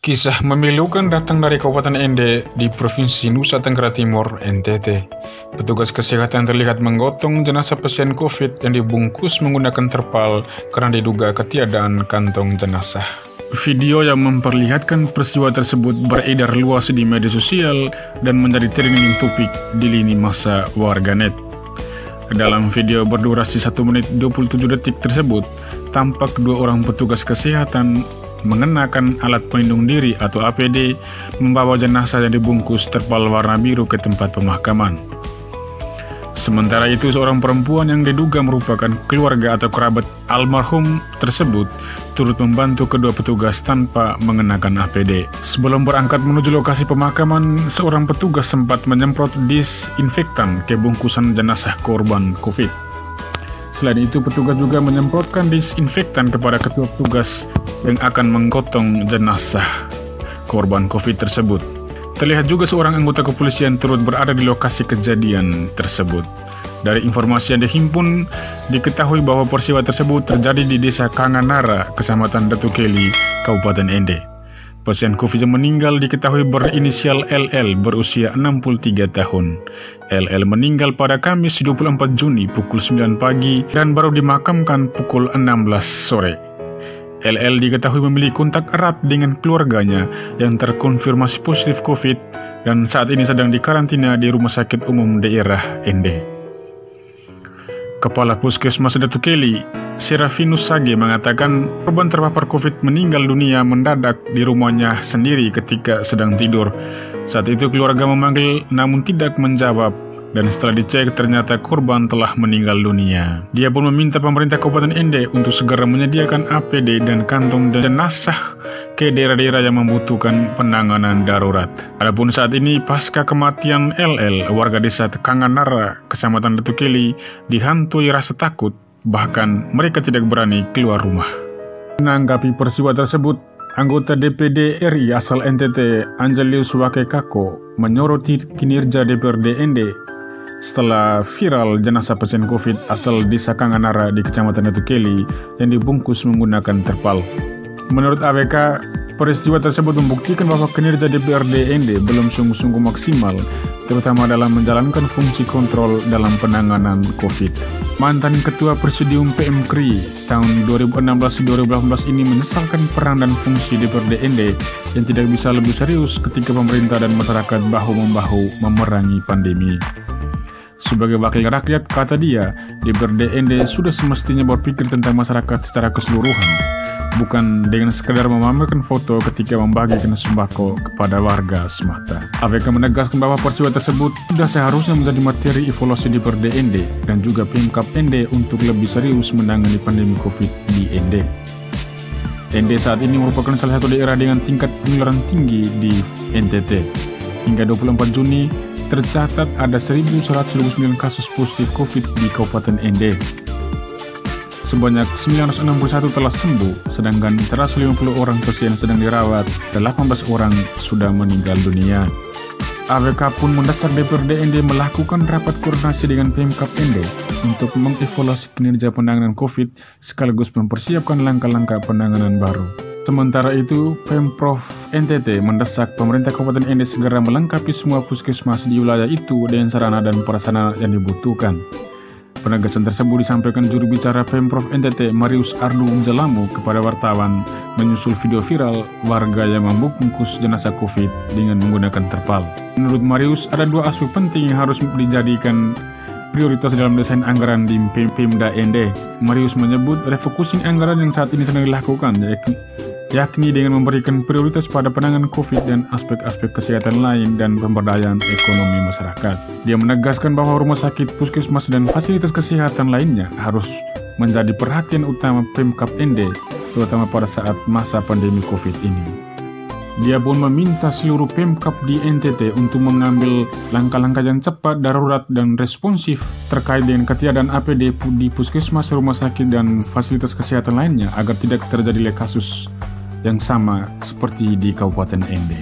Kisah memilukan datang dari Kabupaten Ende di Provinsi Nusa Tenggara Timur, NTT. Petugas kesehatan terlihat menggotong jenazah pasien COVID yang dibungkus menggunakan terpal karena diduga ketiadaan kantong jenazah. Video yang memperlihatkan peristiwa tersebut beredar luas di media sosial dan menjadi trending topik di lini masa warganet. Dalam video berdurasi 1 menit 27 detik tersebut, tampak 2 orang petugas kesehatan mengenakan alat pelindung diri atau APD, membawa jenazah yang dibungkus terpal warna biru ke tempat pemakaman. Sementara itu, seorang perempuan yang diduga merupakan keluarga atau kerabat almarhum tersebut turut membantu kedua petugas tanpa mengenakan APD. Sebelum berangkat menuju lokasi pemakaman, seorang petugas sempat menyemprot disinfektan ke bungkusan jenazah korban COVID. Selain itu, petugas juga menyemprotkan disinfektan kepada ketua petugas yang akan menggotong jenazah korban COVID tersebut. Terlihat juga seorang anggota kepolisian turut berada di lokasi kejadian tersebut. Dari informasi yang dihimpun, diketahui bahwa peristiwa tersebut terjadi di Desa Kanganara, Kecamatan Datu Keli, Kabupaten Ende. Pasien COVID yang meninggal diketahui berinisial LL berusia 63 tahun. LL meninggal pada Kamis 24 Juni pukul 9 pagi dan baru dimakamkan pukul 16 sore. LL diketahui memiliki kontak erat dengan keluarganya yang terkonfirmasi positif COVID dan saat ini sedang dikarantina di Rumah Sakit Umum Daerah Ende. Kepala Puskesmas Datu Keli, Serafinus Sage, mengatakan korban terpapar COVID meninggal dunia mendadak di rumahnya sendiri ketika sedang tidur. Saat itu keluarga memanggil namun tidak menjawab, dan setelah dicek ternyata korban telah meninggal dunia. Dia pun meminta pemerintah Kabupaten Ende untuk segera menyediakan APD dan kantong jenazah ke daerah-daerah yang membutuhkan penanganan darurat. Adapun saat ini pasca kematian LL, warga desa Kanganara, Kecamatan Datu Keli, dihantui rasa takut, bahkan mereka tidak berani keluar rumah. Menanggapi peristiwa tersebut, anggota DPD RI asal NTT, Angelius Wakekako, menyoroti kinerja DPRD Ende setelah viral jenazah pasien COVID asal desa Kanganara di Kecamatan Datu Keli yang dibungkus menggunakan terpal. Menurut AWK, peristiwa tersebut membuktikan bahwa kinerja DPRD Ende belum sungguh-sungguh maksimal, terutama dalam menjalankan fungsi kontrol dalam penanganan COVID. Mantan Ketua Presidium PMKRI tahun 2016-2018 ini menyesalkan peran dan fungsi DPRD Ende yang tidak bisa lebih serius ketika pemerintah dan masyarakat bahu-membahu memerangi pandemi. Sebagai wakil rakyat, kata dia, DPRD Ende sudah semestinya berpikir tentang masyarakat secara keseluruhan, bukan dengan sekedar memamerkan foto ketika membagikan sembako kepada warga semata. AWK menegaskan bahwa peristiwa tersebut sudah seharusnya menjadi materi evaluasi DPRD Ende dan juga Pemkab Ende untuk lebih serius menangani pandemi COVID di Ende. Ende saat ini merupakan salah satu daerah dengan tingkat penularan tinggi di NTT. Hingga 24 Juni, tercatat ada 1.129 kasus positif COVID di Kabupaten Ende. Sebanyak 961 telah sembuh, sedangkan 150 orang pasien sedang dirawat, 18 orang sudah meninggal dunia. AWK pun mendesak DPRD Ende melakukan rapat koordinasi dengan Pemkab Ende untuk mengevaluasi kinerja penanganan COVID sekaligus mempersiapkan langkah-langkah penanganan baru. Sementara itu, Pemprov NTT mendesak pemerintah Kabupaten Ende segera melengkapi semua puskesmas di wilayah itu dengan sarana dan prasarana yang dibutuhkan. Penegasan tersebut disampaikan juru bicara Pemprov NTT Marius Ardu Jalamu kepada wartawan menyusul video viral warga yang membungkus jenazah COVID dengan menggunakan terpal. Menurut Marius, ada 2 aspek penting yang harus dijadikan prioritas dalam desain anggaran di Pemda Ende. Marius menyebut refocusing anggaran yang saat ini sedang dilakukan, yakni dengan memberikan prioritas pada penanganan COVID dan aspek-aspek kesehatan lain dan pemberdayaan ekonomi masyarakat. Dia menegaskan bahwa rumah sakit, puskesmas, dan fasilitas kesehatan lainnya harus menjadi perhatian utama Pemkab Ende, terutama pada saat masa pandemi COVID ini. Dia pun meminta seluruh Pemkab di NTT untuk mengambil langkah-langkah yang cepat, darurat, dan responsif terkait dengan ketiadaan APD di puskesmas, rumah sakit, dan fasilitas kesehatan lainnya agar tidak terjadi kasus yang sama seperti di Kabupaten Ende.